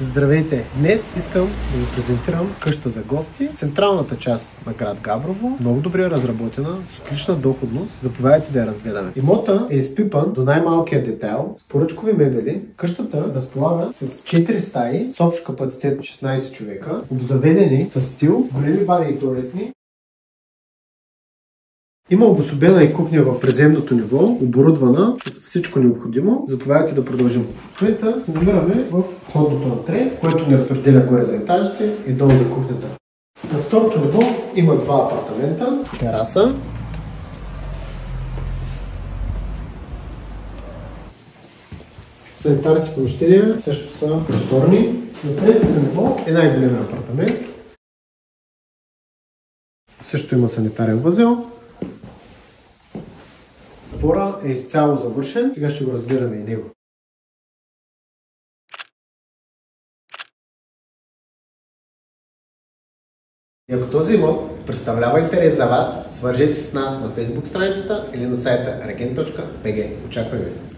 Здравейте! Днес искам да ви презентирам къща за гости. Централната част на град Габрово. Много добре разработена, с отлична доходност. Заповядайте да я разгледаме. Имота е изпипан до най-малкия детайл с поръчкови мебели. Къщата разполага с 4 стаи с общ капацитет 16 човека, обзаведени с стил, големи бани и туалетни. Има обособена и кухня в приземното ниво, оборудвана с всичко необходимо. Заповядайте да продължим. В момента се намираме в входното антре, което ни разпределя горе за етажите и долу за кухнята. На второто ниво има два апартамента, тераса. Санитарните помещения също са просторни. На третото ниво е най-големият апартамент. Също има санитарен възел. Двора е изцяло завършен, сега ще го разгледаме и него. И ако този имот представлява интерес за вас, свържете с нас на Facebook страницата или на сайта regen.bg. Очакваме ви!